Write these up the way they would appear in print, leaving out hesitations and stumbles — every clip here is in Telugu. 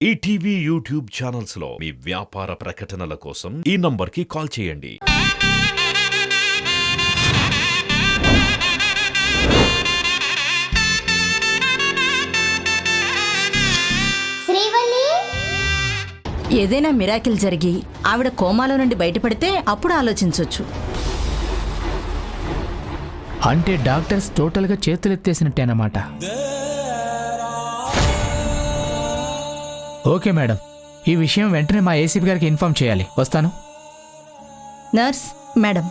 ఈటీవీ యూట్యూబ్ ఛానల్స్ లో మీ వ్యాపార ప్రకటనల కోసం ఈ నంబర్కి కాల్ చేయండి. ఏదైనా మిరాకిల్ జరిగి ఆవిడ కోమాలో నుండి బయటపడితే అప్పుడు ఆలోచించవచ్చు. అంటే డాక్టర్స్ టోటల్గా చేతులెత్తేసినట్టేనమాట. ఓకే మేడం, ఈ విషయం వెంటనే మా ఏసీపీ గారికి ఇన్ఫార్మ్ చేయాలి. వస్తాను. నర్స్ మేడం,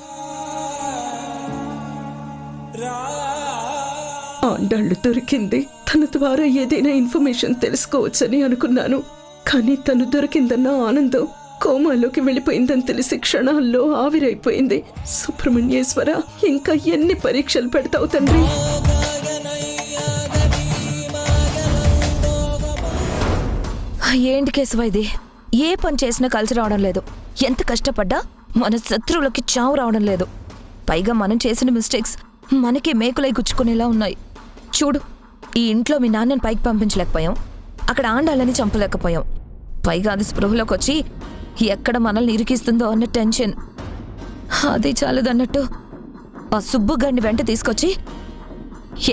ఆండాళ్ళు దొరికింది. తన ద్వారా ఏదైనా ఇన్ఫర్మేషన్ తెలుసుకోవచ్చని అనుకున్నాను, కానీ తను దొరికిందన్న ఆనందం కోమాలోకి వెళ్ళిపోయిందని తెలిసి క్షణాల్లో ఆవిరైపోయింది. సుబ్రహ్మణ్యేశ్వర, ఇంకా ఎన్ని పరీక్షలు పెడతావు తండ్రి? ఏంటి కేశవ ఇది? ఏ పని చేసినా కలిసి రావడం లేదు. ఎంత కష్టపడ్డా మన శత్రువులకి చావు రావడం లేదు. పైగా మనం చేసిన మిస్టేక్స్ మనకి మేకులై గుచ్చుకునేలా ఉన్నాయి. చూడు, ఈ ఇంట్లో మీ నాన్నని పైకి పంపించలేకపోయాం, అక్కడ ఆండాలని చంపలేకపోయాం. పైగా అది స్పృహలోకి వచ్చి ఎక్కడ మనల్ని ఇరికిస్తుందో అన్న టెన్షన్. అది చాలదన్నట్టు ఆ సుబ్బుగాడిని వెంట తీసుకొచ్చి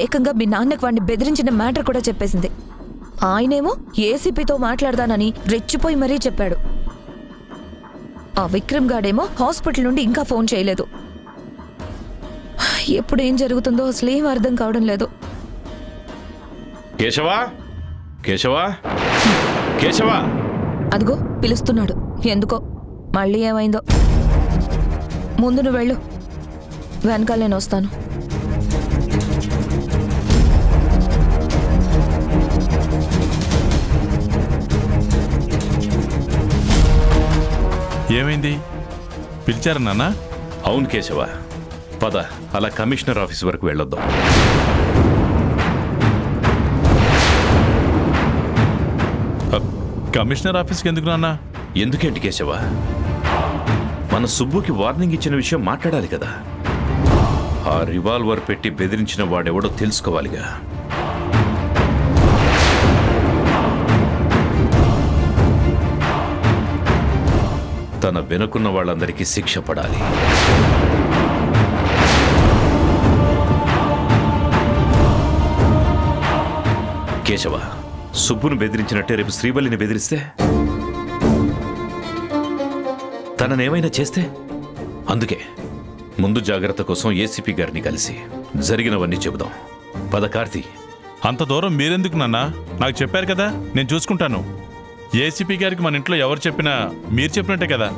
ఏకంగా మీ నాన్నకి వాడిని బెదిరించిన మ్యాటర్ కూడా చెప్పేసింది. ఆయనేమో ఏసీపీతో మాట్లాడదానని రెచ్చిపోయి మరీ చెప్పాడు. ఆ విక్రమ్ గాడేమో హాస్పిటల్ నుండి ఇంకా ఫోన్ చేయలేదు. ఎప్పుడు ఏం జరుగుతుందో అసలేం అర్థం కావడం లేదు. కేశవా, కేశవా, కేశవా! అదిగో పిలుస్తున్నాడు. ఎందుకో మళ్ళీ ఏమైందో. ముందు నువ్వు వెళ్ళు, వెనకాల నేను వస్తాను. ఏమైంది? పిలిచారా నాన్న? అవును కేశవ, పద అలా కమిషనర్ ఆఫీస్ వరకు వెళ్ళొద్దాం. కమిషనర్ ఆఫీస్కి ఎందుకు నాన్న? ఎందుకేంటి కేశవ, మన సుబ్బుకి వార్నింగ్ ఇచ్చిన విషయం మాట్లాడాలి కదా. ఆ రివాల్వర్ పెట్టి బెదిరించిన వాడెవడో తెలుసుకోవాలిగా. తన వెనుకున్న వాళ్ళందరికీ శిక్ష పడాలి. కేశవ, సుబ్బును బెదిరించినట్టే రేపు శ్రీవల్లిని బెదిరిస్తే, తననేమైనా చేస్తే? అందుకే ముందు జాగ్రత్త కోసం ఏసీపీ గారిని కలిసి జరిగినవన్నీ చెబుదాం. పద కార్తీ. అంత దూరం మీరెందుకు నాన్న? నాకు చెప్పారు కదా, నేను చూసుకుంటాను. ఏసీపీ గారికి మన ఇంట్లో ఎవరు చెప్పినా మీరు చెప్పినట్టే కదా.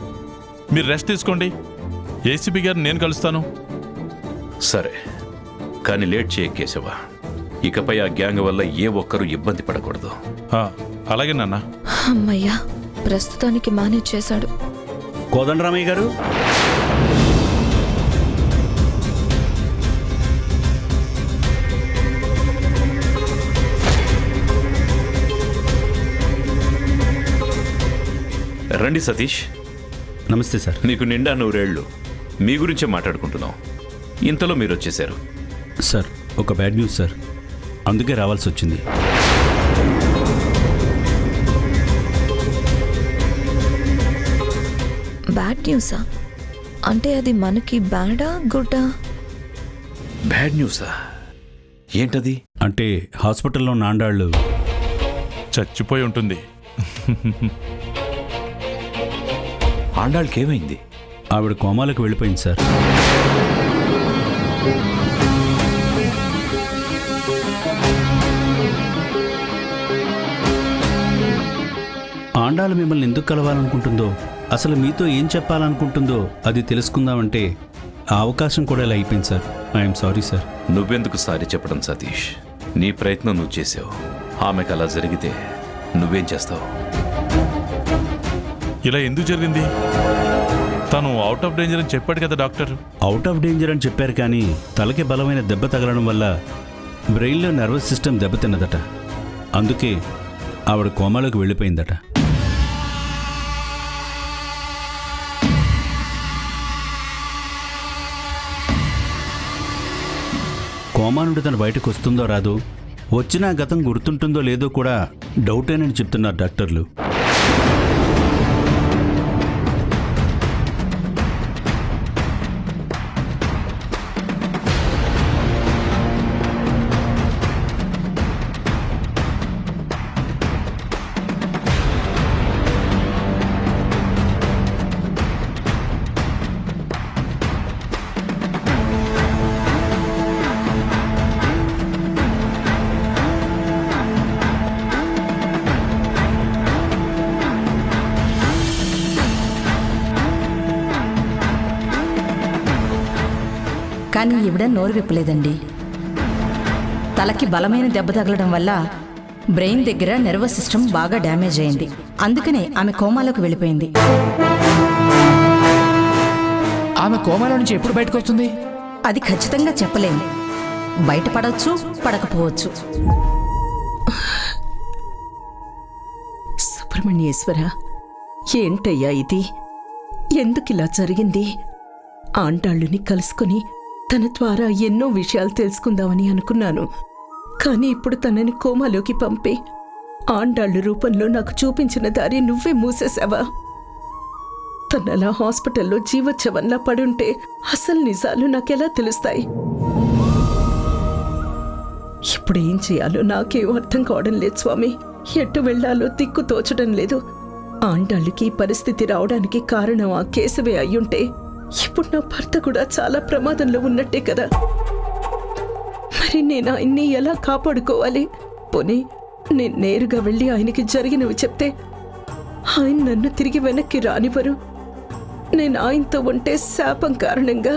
మీరు రెస్ట్ తీసుకోండి, ఏసీపీ గారిని నేను కలుస్తాను. సరే, కానీ లేట్ చేయ కేశవ. ఇకపై ఆ గ్యాంగ్ వల్ల ఏ ఒక్కరూ ఇబ్బంది పడకూడదు. అలాగే నాన్న. అమ్మయ్యా, ప్రస్తుతానికి మేనేజ్ చేశాడు. కోదండరామయ్య గారు, రండి సతీష్. నమస్తే సార్. నీకు నిండా 100 ఏళ్ళు. మీ గురించే మాట్లాడుకుంటున్నాం. ఇంతలో మీరు వచ్చేశారు. సార్, ఒక బ్యాడ్ న్యూస్ సార్, అందుకే రావాల్సి వచ్చింది. బ్యాడ్ న్యూసా? అంటే అది మనకి బ్యాడా గుడ్డా? బ్యాడ్ న్యూసా? ఏంటది? అంటే హాస్పిటల్లో నాండాళ్ళు చచ్చిపోయి ఉంటుంది. ఆండాళ్ళకేమైంది? ఆవిడ కోమాలకు వెళ్ళిపోయింది సార్. ఆండాళ్ళు మిమ్మల్ని ఎందుకు కలవాలనుకుంటుందో, అసలు మీతో ఏం చెప్పాలనుకుంటుందో అది తెలుసుకుందామంటే ఆ అవకాశం కూడా ఇలా అయిపోయింది సార్. I'm sorry sir. నువ్వెందుకు సారీ చెప్పడం సతీష్? నీ ప్రయత్నం నువ్వు చేసావు. ఆమెకు అలా జరిగితే నువ్వేం చేస్తావు? ఇలా ఎందుకు జరిగింది? తను అవుట్ ఆఫ్ డేంజర్ అని చెప్పాడు కదా డాక్టర్. అవుట్ ఆఫ్ డేంజర్ అని చెప్పారు, కానీ తలకి బలమైన దెబ్బ తగలడం వల్ల బ్రెయిన్లో నర్వస్ సిస్టమ్ దెబ్బతిన్నదట. అందుకే ఆవిడ కోమాలోకి వెళ్ళిపోయిందట. కోమా నుండి తను బయటకు వస్తుందో రాదో వచ్చినా గతం గుర్తుంటుందో లేదో కూడా డౌటేనని చెప్తున్నారు డాక్టర్లు. కానీ ఈవిడ నోరు విప్పలేదండి. తలకి బలమైన దెబ్బ తగలడం వల్ల బ్రెయిన్ దగ్గర నర్వస్ సిస్టమ్ బాగా డ్యామేజ్ అయింది. అందుకనే ఆమె కోమాలోకి వెళ్ళిపోయింది. ఆమె కోమాలో నుంచి ఎప్పుడు బయటకు వస్తుంది? అది ఖచ్చితంగా చెప్పలేము. బయటపడవచ్చు, పడకపోవచ్చు. సుబ్రహ్మణ్యేశ్వర, ఏంటయ్యా ఇది? ఎందుకిలా జరిగింది? ఆండాళ్ళుని కలుసుకొని తన ద్వారా ఎన్నో విషయాలు తెలుసుకుందామని అనుకున్నాను. కానీ ఇప్పుడు తనని కోమాలోకి పంపి ఆండాళ్ళు రూపంలో నాకు చూపించిన దారి నువ్వే మూసేశావా? తనలా హాస్పిటల్లో జీవోత్సవంలా పడుంటే అసలు నిజాలు నాకెలా తెలుస్తాయి? ఇప్పుడు ఏం చేయాలో నాకేం అర్థం కావడం లేదు స్వామి. ఎటు వెళ్లాలో దిక్కు తోచడం లేదు. ఆండాళ్ళకి పరిస్థితి రావడానికి కారణం ఆ కేశవే అయ్యుంటే ఇప్పుడు నా భర్త కూడా చాలా ప్రమాదంలో ఉన్నట్టే కదా. మరి నేను ఆయన్ని ఎలా కాపాడుకోవాలి? పోనీ నేను నేరుగా వెళ్ళి ఆయనకి జరిగినవి చెప్తే ఆయన నన్ను తిరిగి వెనక్కి రానివ్వరు. నేను ఆయనతో ఉంటే శాపం కారణంగా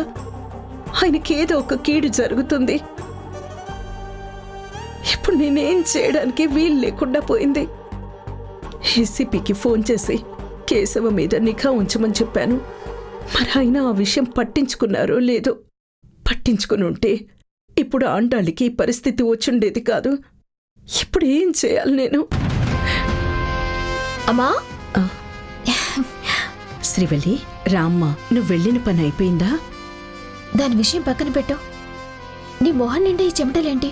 ఆయనకి ఏదో ఒక కీడు జరుగుతుంది. ఇప్పుడు నేనేం చేయడానికి వీలు లేకుండా పోయింది. ఏసీపీకి ఫోన్ చేసి కేశవ మీద నిఘా ఉంచమని చెప్పాను. మరి ఆయన ఆ విషయం పట్టించుకున్నారో లేదో. పట్టించుకుని ఉంటే ఇప్పుడు ఆండాళ్ళకి ఈ పరిస్థితి వచ్చుండేది కాదు. ఇప్పుడు ఏం చేయాలి నేను? అమ్మా, శ్రీవల్లి, రామ్మ, నువ్వు వెళ్ళిన పని అయిపోయిందా? దాని విషయం పక్కన పెట్టు. నీ మొహం నిండా ఈ చెమటలేంటి?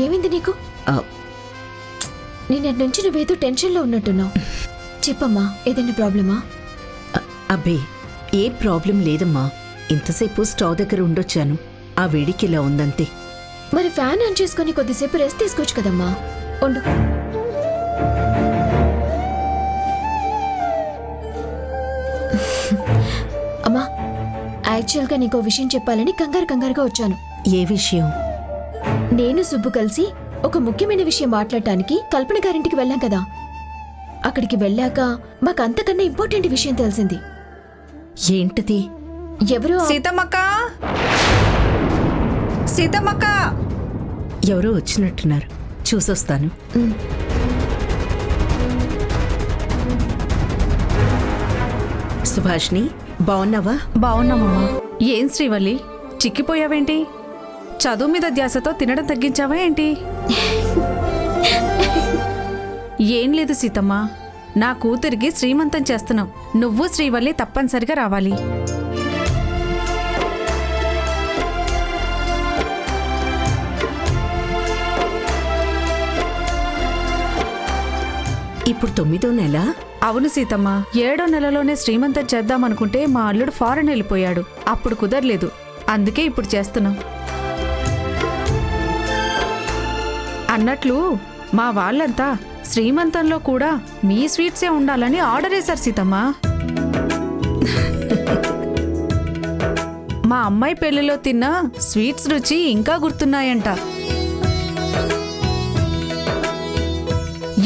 ఏమైంది నీకు? నిన్నటి నుంచి నువ్వేదో టెన్షన్లో ఉన్నట్టున్నావు. చెప్పమ్మా, ఏదైనా ప్రాబ్లమా? అబ్బే, ఏ ప్రాబ్లం లేదమ్మా. ఇంతసేపు స్టవ్ దగ్గర ఉండొచ్చాను. ఆ వేడికి ఇలా ఉందంతే. మరి ఫ్యాన్ ఆన్ చేసుకుని కొద్దిసేపు రెస్ట్ తీసుకోవచ్చు కదమ్మా. ఉండు. అమ్మా, యాక్చువల్గా నీకో విషయం చెప్పాలని కంగారుగా వచ్చాను. ఏ విషయం? నేను సుబ్బు కలిసి ఒక ముఖ్యమైన విషయం మాట్లాడటానికి కల్పన గారింటికి వెళ్ళాం కదా. అక్కడికి వెళ్ళాక మాకు అంతకన్నా ఇంపార్టెంట్ విషయం తెలిసింది. ఏంటిది? ఎవరో సీతమ్మక్క, సీతమ్మక్క, ఎవరో వచ్చినట్టున్నారు. చూసొస్తాను. సుభాష్ని, బాగున్నావా? బావున్నామమ్మా. ఏం శ్రీవల్లి, చిక్కిపోయావేంటి? చదువు మీద ధ్యాసతో తినడం తగ్గించావా ఏంటి? ఏం లేదు సీతమ్మ, నా కూతురికి శ్రీమంతం చేస్తున్నాం. నువ్వు శ్రీవల్లి తప్పనిసరిగా రావాలి. ఇప్పుడు 9వ నెల? అవును సీతమ్మ, 7వ నెలలోనే శ్రీమంతం చేద్దామనుకుంటే మా అల్లుడు ఫారెన్ వెళ్ళిపోయాడు. అప్పుడు కుదరలేదు. అందుకే ఇప్పుడు చేస్తున్నాం. అన్నట్లు మా వాళ్ళంతా శ్రీమంతంలో కూడా మీ స్వీట్సే ఉండాలని ఆర్డర్ వేశారు సీతమ్మ. మా అమ్మాయి పెళ్లిలో తిన్న స్వీట్స్ రుచి ఇంకా గుర్తున్నాయంట.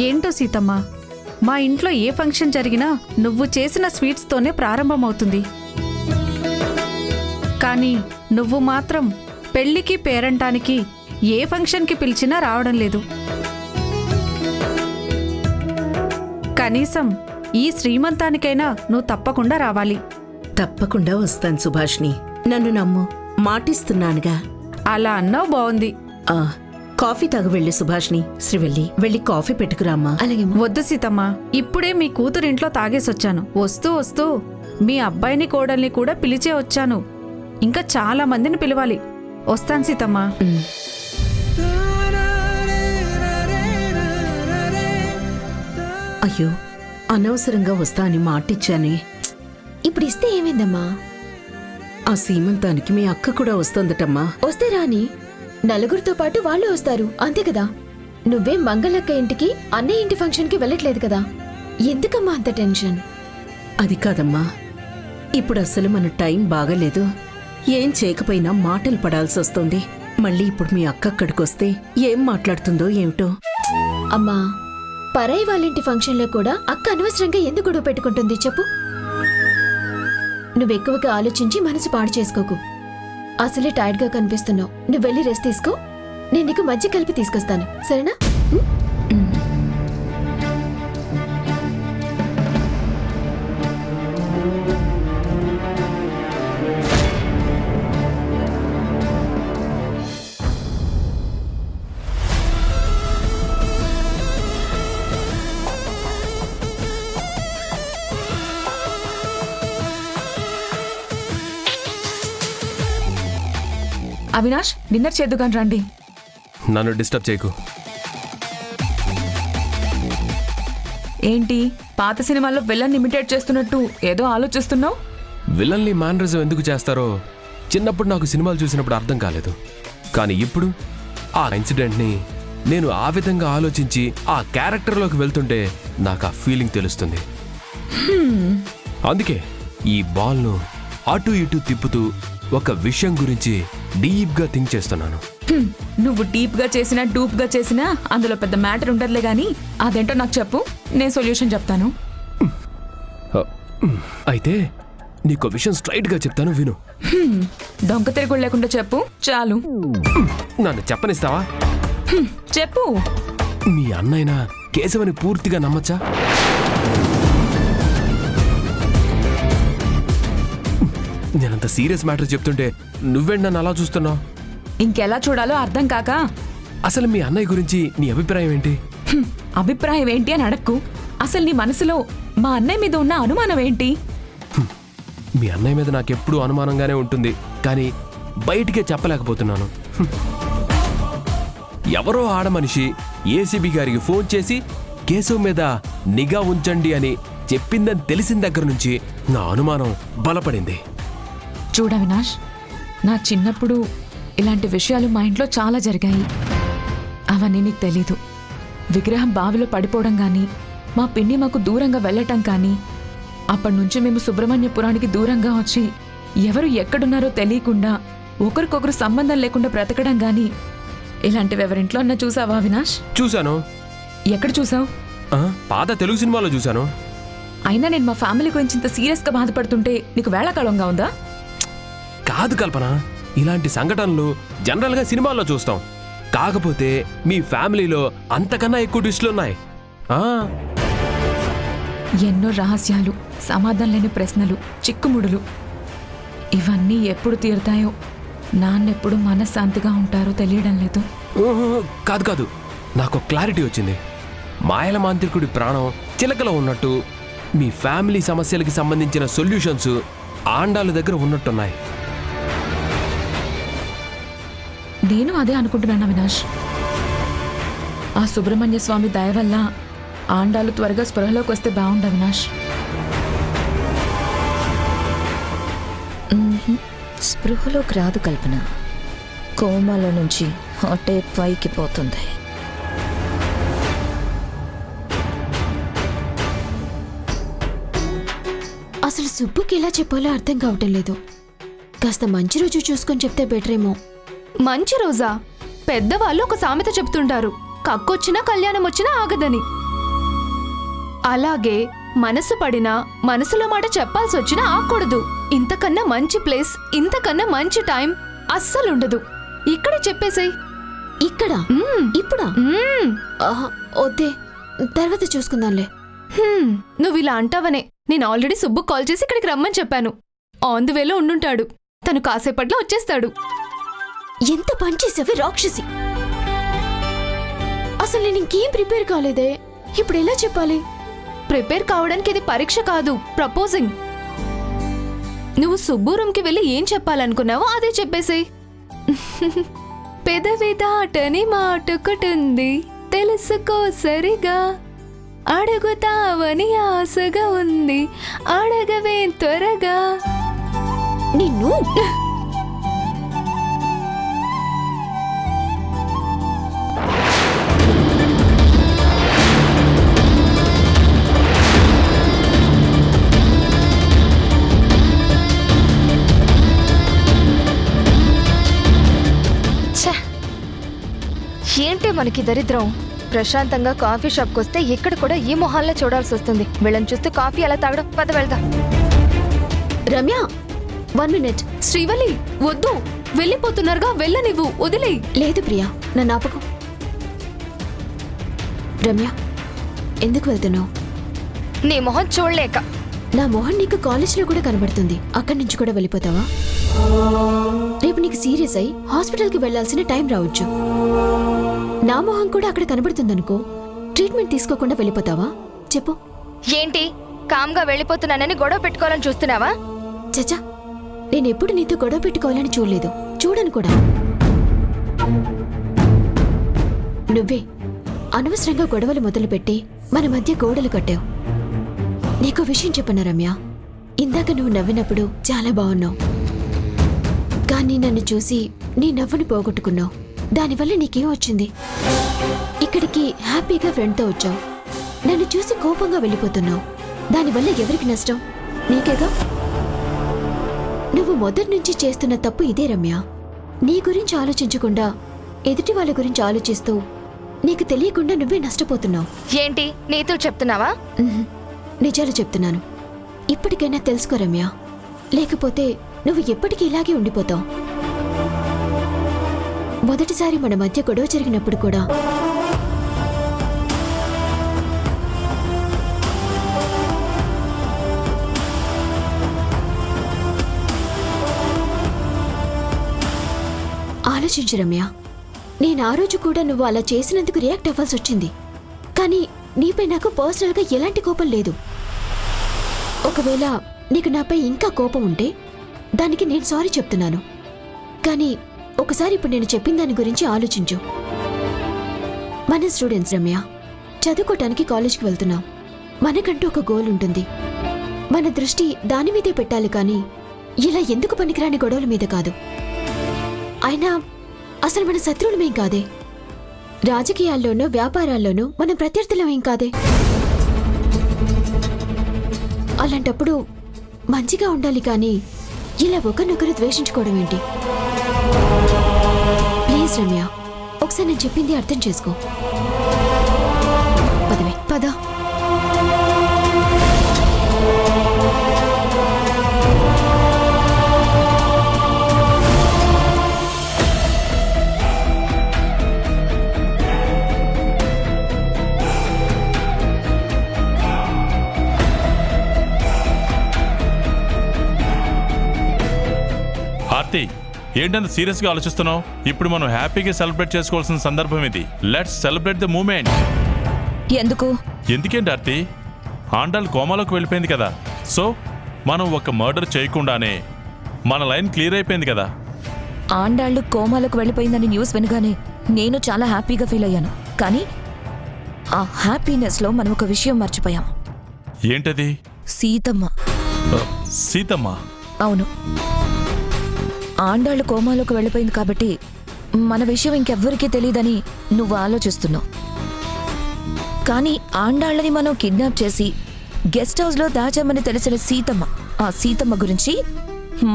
ఏంటో సీతమ్మ, మా ఇంట్లో ఏ ఫంక్షన్ జరిగినా నువ్వు చేసిన స్వీట్స్తోనే ప్రారంభమవుతుంది. కానీ నువ్వు మాత్రం పెళ్లికి పేరంటానికి ఏ ఫంక్షన్కి పిలిచినా రావడం లేదు. కనీసం ఈ శ్రీమంతానికైనా నువ్వు తప్పకుండా రావాలి. తప్పకుండా వస్తాను సుభాష్ని, నన్ను నమ్ము, మాటిస్తున్నానుగా. అలా అన్నావు, బావుంది. కాఫీ తాగు వెళ్ళు సుభాష్ని. శ్రీవల్లి, వెళ్ళి కాఫీ పెట్టుకురామ్మా. అలాగే. వద్దు సీతమ్మ, ఇప్పుడే మీ కూతురింట్లో తాగేసొచ్చాను. వస్తూ వస్తూ మీ అబ్బాయిని కోడల్ని కూడా పిలిచే వచ్చాను. ఇంకా చాలా మందిని పిలవాలి. వస్తాను సీతమ్మ. అయ్యో, అనవసరంగా వస్తా అని మాటిచ్చానే. ఇప్పుడు ఇస్తే ఏమైందమ్మా? ఆ సీమంతానికి మీ అక్క కూడా వస్తోందటమ్మా. వస్తే రాని, నలుగురితో పాటు వాళ్ళు వస్తారు, అంతే కదా. నువ్వేం మంగళక్క ఇంటికి అన్నయ్య ఇంటి ఫంక్షన్కి వెళ్ళట్లేదు కదా, ఎందుకమ్మా అంత టెన్షన్? అది కాదమ్మా, ఇప్పుడు అసలు మన టైం బాగలేదు. ఏం చేయకపోయినా మాటలు పడాల్సి వస్తుంది. మళ్ళీ ఇప్పుడు మీ అక్క అక్కడికొస్తే ఏం మాట్లాడుతుందో ఏమిటో. అమ్మా, పరాయి వాళ్ళింటి ఫంక్షన్లో కూడా అక్క అనవసరంగా ఎందుకు గొడవ పెట్టుకుంటుంది చెప్పు? నువ్వెక్కువగా ఆలోచించి మనసు పాడు చేసుకోకు. అసలే టైర్డ్గా కనిపిస్తున్నావు. నువ్వు వెళ్ళి రెస్ట్ తీసుకో, నేను నీకు మజ్జిగ కలిపి తీసుకొస్తాను, సరేనా? అవినాష్, డిన్నర్ చేద్దుగాని రండి. నన్ను డిస్టర్బ్ చేయకు. ఏంటి పాత సినిమాల్లో విలన్ ఇమిటేట్ చేస్తున్నట్టు ఏదో ఆలోచిస్తున్నావు? విలన్లీ మేనరిజం ఎందుకు చేస్తారో చిన్నప్పుడు నాకు సినిమాలు చూసినప్పుడు అర్థం కాలేదు. కానీ ఇప్పుడు ఆ ఇన్సిడెంట్ని నేను ఆ విధంగా ఆలోచించి ఆ క్యారెక్టర్లోకి వెళ్తుంటే నాకు ఆ ఫీలింగ్ తెలుస్తుంది. అందుకే ఈ బాల్ను అటు ఇటు తిప్పుతూ ఒక విషయం గురించి డీప్గా థింక్ చేస్తున్నాను. నువ్వు డీప్గా చేసినా డూప్గా చేసినా అందులో పెద్ద మ్యాటర్ ఉండదులే గానీ అదేంటో నాకు చెప్పు, నేను సొల్యూషన్ చెప్తాను. అయితే నీకో విషయం స్ట్రైట్గా చెప్తాను, విను. దొంగ తిరుగుడు లేకుండా చెప్పు చాలు. నన్ను చెప్పనిస్తావా? చెప్పు. మీ అన్నయ్యనా కేశవని పూర్తిగా నమ్మచ్చా? నేనంత సీరియస్ మ్యాటర్ చెప్తుంటే నువ్వేంటి నన్ను అలా చూస్తున్నావు? ఇంకెలా చూడాలో అర్థం కాక. అసలు మీ అన్నయ్య గురించి నీ అభిప్రాయం ఏంటి? అభిప్రాయం ఏంటి అని అడక్కు. అసలు నీ మనసులో మా అన్నయ్య మీద ఉన్న అనుమానం ఏంటి? మీ అన్నయ్య మీద నాకెప్పుడూ అనుమానంగానే ఉంటుంది, కానీ బయటికే చెప్పలేకపోతున్నాను. ఎవరో ఆడమనిషి ఏసీబీ గారికి ఫోన్ చేసి కేశవ్ మీద నిఘా ఉంచండి అని చెప్పిందని తెలిసిన దగ్గర నుంచి నా అనుమానం బలపడింది. చూడ అవినాష్, నా చిన్నప్పుడు ఇలాంటి విషయాలు మా ఇంట్లో చాలా జరిగాయి. అవన్నీ నీకు తెలీదు. విగ్రహం బావిలో పడిపోవడం కానీ, మా పిన్ని మాకు దూరంగా వెళ్ళటం కానీ, అప్పటి నుంచి మేము సుబ్రహ్మణ్యపురానికి దూరంగా వచ్చి ఎవరు ఎక్కడున్నారో తెలియకుండా ఒకరికొకరు సంబంధం లేకుండా బ్రతకడం కానీ, ఇలాంటివి ఎవరింట్లో అన్నా చూసావా అవినాష్? చూశాను. ఎక్కడ చూసావు? పాత తెలుగు సినిమాలో చూశాను. అయినా నేను మా ఫ్యామిలీ గురించి ఇంత సీరియస్గా బాధపడుతుంటే నీకు వేళాకాలంగా ఉందా? కాదు కల్పన, ఇలాంటి సంఘటనలు జనరల్గా సినిమాల్లో చూస్తాం. కాకపోతే మీ ఫ్యామిలీలో అంతకన్నా ఎక్కువ ట్విస్టులున్నాయి. ఎన్నో రహస్యాలు, సమాధానం లేని ప్రశ్నలు, చిక్కుముడులు. ఇవన్నీ ఎప్పుడు తీరుతాయో, నాన్నెప్పుడు మనశ్శాంతిగా ఉంటారో తెలియడం లేదు. కాదు కాదు, నాకు క్లారిటీ వచ్చింది. మాయల మాంత్రికుడి ప్రాణం చిలకలో ఉన్నట్టు మీ ఫ్యామిలీ సమస్యలకి సంబంధించిన సొల్యూషన్స్ ఆండాళ్ళ దగ్గర ఉన్నట్టున్నాయి. నేను అదే అనుకుంటున్నాను అవినాష్. ఆ సుబ్రహ్మణ్య స్వామి దయ వల్ల ఆండాలు త్వరగా స్పృహలోకి వస్తే బాగుండు అవినాష్. స్పృహలోకి రాదు కల్పన, కోమాలో నుంచి అటే పైకి పోతుంది. అసలు సుబ్బుకి ఎలా చెప్పాలో అర్థం కావటం లేదు. కాస్త మంచి రోజు చూసుకొని చెప్తే బెటరేమో. మంచి రోజా? పెద్దవాళ్ళు ఒక సామెత చెప్తుంటారు, కక్కొచ్చినా కళ్యాణం వచ్చినా ఆగదని. అలాగే మనసు పడినా మనసులో మాట చెప్పాల్సి వచ్చినా ఆగకూడదు. ఇంతకన్నా మంచి ప్లేస్, ఇంతకన్నా మంచి టైం అస్సలుండదు. ఇక్కడే చెప్పేసేయ్. ఇక్కడ ఇప్పుడా? వద్దే, తర్వాత చూసుకుందాంలే. నువ్వు ఇలా అంటావనే నేను ఆల్రెడీ సుబ్బు కాల్ చేసి ఇక్కడికి రమ్మని చెప్పాను. ఆన్ ది వేలో ఉండుంటాడు, తను కాసేపట్లో వచ్చేస్తాడు. ఎంత పని చేసావే రాక్షసి! అసలు నేను ఇంకేం ప్రిపేర్ కాలేదే, ఇప్పుడు ఎలా చెప్పాలి? ప్రిపేర్ కావడానికి ఇది పరీక్ష కాదు, ప్రపోజింగ్. నువ్వు సుబ్బు రూమ్కి వెళ్ళి ఏం చెప్పాలనుకున్నావో అదే చెప్పేసేయ్. పెదవి దాటని మాటొకటుంది తెలుసుకో సరిగా, అడుగుతావని ఆశగా ఉంది, అడగవే త్వరగా. నిన్ను ఏంటి మనకి దరిద్రం. ప్రశాంతంగా కాఫీ షాప్కి వస్తే ఇక్కడ కూడా ఈ మొహాల్లో చూడాల్సి వస్తుంది. వీళ్ళని చూస్తే కాఫీ ఎలా తాగడం? పద వెళ్దాం. రమ్య 1 minute. శ్రీవల్లి వద్దు, వెళ్ళిపోతున్నారుగా, వెళ్ళనివ్వు, వదిలే. లేదు ప్రియా, నన్ను ఆపకు. రమ్య, ఎందుకు వెళ్తున్నావు? నీ మొహం చూడలేక. నా మొహం నీకు కాలేజ్లో కూడా కనబడుతుంది, అక్కడి నుంచి కూడా వెళ్ళిపోతావా? రేపు నీకు సీరియస్ అయి హాస్పిటల్కి వెళ్లాల్సిన టైం రావచ్చు. నా మొహం కూడా అక్కడ కనబడుతుందనుకో, ట్రీట్మెంట్ తీసుకోకుండా వెళ్ళిపోతావా? చెప్పు. ఏంటి కామ్గా వెళ్ళిపోతున్నానని గొడవ పెట్టుకోవాలని చూస్తున్నావా? చచ్చా, నేనెప్పుడు నీతో గొడవ పెట్టుకోవాలని చూడలేదు, చూడను కూడా. నువ్వే అనవసరంగా గొడవలు మొదలుపెట్టి మన మధ్య గోడలు కట్టావు. నీకో విషయం చెప్పనా రమ్య, ఇందాక నువ్వు నవ్వినప్పుడు చాలా బాగున్నావు, కానీ నన్ను చూసి నీ నవ్వుని పోగొట్టుకున్నావు. దానివల్ల నీకేం వచ్చింది? ఇక్కడికి హ్యాపీగా ఫ్రెండ్తో వచ్చావు, నన్ను చూసి కోపంగా వెళ్ళిపోతున్నావు. దానివల్ల ఎవరికి నష్టం? నీకేగా. నువ్వు మొదటి నుంచి చేస్తున్న తప్పు ఇదే రమ్య. నీ గురించి ఆలోచించకుండా ఎదుటి వాళ్ళ గురించి ఆలోచిస్తూ నీకు తెలియకుండా నువ్వే నష్టపోతున్నావు. ఏంటి నీతులు చెప్తున్నావా? నిజాలు చెప్తున్నాను. ఇప్పటికైనా తెలుసుకో రమ్య, లేకపోతే నువ్వు ఎప్పటికీ ఇలాగే ఉండిపోతావు. మొదటిసారి మన మధ్య గొడవ జరిగినప్పుడు కూడా ఆలోచించు రమ్య, నేను ఆ రోజు కూడా నువ్వు అలా చేసినందుకు రియాక్ట్ అవ్వాల్సి వచ్చింది, కానీ నీపై నాకు పర్సనల్గా ఎలాంటి కోపం లేదు. ఒకవేళ నీకు నాపై ఇంకా కోపం ఉంటే దానికి నేను సారీ చెప్తున్నాను, కానీ ఒకసారి ఇప్పుడు నేను చెప్పిన దాని గురించి ఆలోచించు. మన స్టూడెంట్స్ రమ్య, చదువుకోవటానికి కాలేజ్కి వెళ్తున్నాం. మనకంటూ ఒక గోల్ ఉంటుంది, మన దృష్టి దాని మీదే పెట్టాలి, కానీ ఇలా ఎందుకు పనికిరాని గొడవల మీద కాదు. అయినా అసలు మన శత్రువులమేం కాదే, రాజకీయాల్లోనూ వ్యాపారాల్లోనూ మన ప్రత్యర్థులమేం కాదే. అలాంటప్పుడు మంచిగా ఉండాలి, కానీ ఇలా ఒకరినొకరు ద్వేషించుకోవడం ఏంటి? ప్లీజ్ రమ్య, ఒకసారి నేను చెప్పింది అర్థం చేసుకో. పదవే పద. ఆర్తి, ఏంటంత సీరియస్గా ఆలోచిస్తున్నావు? ఇప్పుడు మనం హ్యాపీగా సెలబ్రేట్ చేసుకోవాల్సిన సందర్భం ఇది. Let's celebrate the moment. ఎందుకు? ఎందుకేంటి ఆర్తి? ఆండాల్ కోమాలోకి వెళ్ళిపోయింది కదా, సో మనం ఒక మర్డర్ చేయకుండానే మన లైన్ క్లియర్ అయిపోయింది కదా. ఆండాళ్ళు కోమాలకు వెళ్ళిపోయిందని న్యూస్ వినగానే నేను చాలా హ్యాపీగా ఫీల్ అయ్యాను, కానీ ఆ హ్యాపీనెస్లో మనం ఒక విషయం మర్చిపోయాం. ఏంటది? సీతమ్మ. సీతమ్మ? అవును, ఆండాళ్ళు కోమాలోకి వెళ్ళిపోయింది కాబట్టి మన విషయం ఇంకెవ్వరికీ తెలియదని నువ్వు ఆలోచిస్తున్నావు, కానీ ఆండాళ్ళని మనం కిడ్నాప్ చేసి గెస్ట్ హౌస్లో దాచామని తెలిసిన సీతమ్మ, ఆ సీతమ్మ గురించి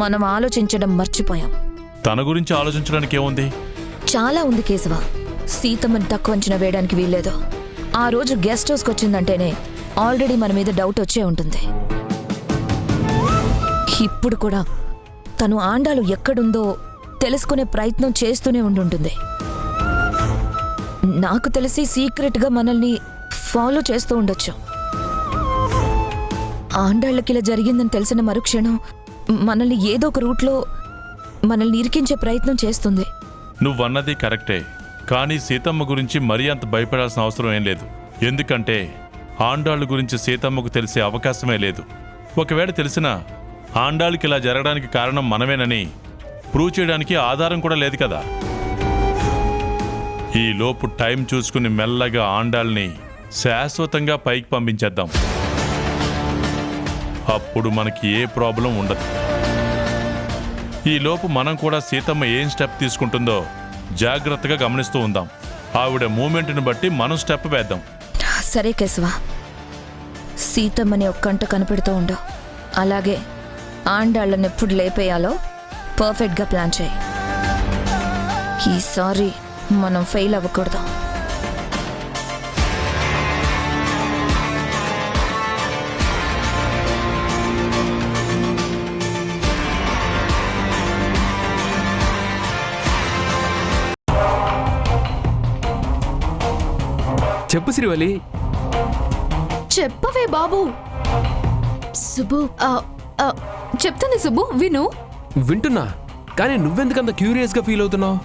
మనం ఆలోచించడం మర్చిపోయాం. తన గురించి ఆలోచించడానికి ఏముంది? చాలా ఉంది కేశవ. సీతమ్మని తక్కువ అంచనా వేయడానికి వీల్లేదు. ఆ రోజు గెస్ట్ హౌస్కి వచ్చిందంటేనే ఆల్రెడీ మన మీద డౌట్ వచ్చే ఉంటుంది. ఇప్పుడు కూడా తను ఆండాలు ఎక్కడుందో తెలుసుకునే ప్రయత్నం చేస్తూనే ఉండుంటుంది. నాకు తెలిసి సీక్రెట్గా మనల్ని ఫాలో చేస్తూ ఉండొచ్చు. ఆండాళ్ళకి ఇలా జరిగిందని తెలిసిన మరుక్షణం మనల్ని ఏదో ఒక రూట్లో మనల్ని ఇరికించే ప్రయత్నం చేస్తుంది. నువ్వన్నది కరెక్టే, కానీ సీతమ్మ గురించి మరీ అంత భయపడాల్సిన అవసరం ఏం లేదు. ఎందుకంటే ఆండాళ్ళ గురించి సీతమ్మకు తెలిసే అవకాశమే లేదు. ఒకవేళ తెలిసినా ఆండాళ్ళకి ఇలా జరగడానికి కారణం మనమేనని ప్రూవ్ చేయడానికి ఆధారం కూడా లేదు కదా. ఈ లోపు టైం చూసుకుని మెల్లగా ఆండాల్ని శాశ్వతంగా పైకి పంపించేద్దాం. అప్పుడు మనకి ఏ ప్రాబ్లం ఉండదు. ఈలోపు మనం కూడా సీతమ్మ ఏం స్టెప్ తీసుకుంటుందో జాగ్రత్తగా గమనిస్తూ ఉందాం. ఆవిడ మూమెంట్ని బట్టి మనం స్టెప్ వేద్దాం. సరే కేశవ, సీతమ్మని ఒక్కంట కనిపెడుతూ ఉండు. అలాగే ఆండాళ్ళని ఎప్పుడు లేపేయాలో పర్ఫెక్ట్గా ప్లాన్ చేయి. ఈసారి మనం ఫెయిల్ అవ్వకూడదు. చెప్పు శ్రీవల్లి. చెప్పవే బాబు. సుబ్బు, చెప్తుంది సుబ్బు, విను. వింటున్నా, కానీ నువ్వెందుకంత క్యూరియస్గా ఫీల్ అవుతున్నావు?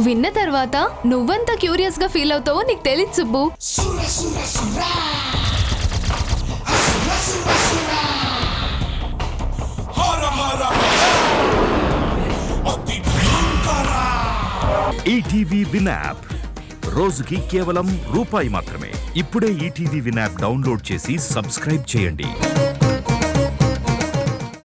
విన్న తర్వాత నువ్వెంత క్యూరియస్ గా ఫీల్ అవుతావో నీకు తెలియదు సుబ్బు. ఈటీవీ విన్ యాప్ రోజుకి కేవలం రూపాయి మాత్రమే. ఇప్పుడే ఈటీవీ విన్ యాప్ డౌన్లోడ్ చేసి సబ్స్క్రైబ్ చేయండి.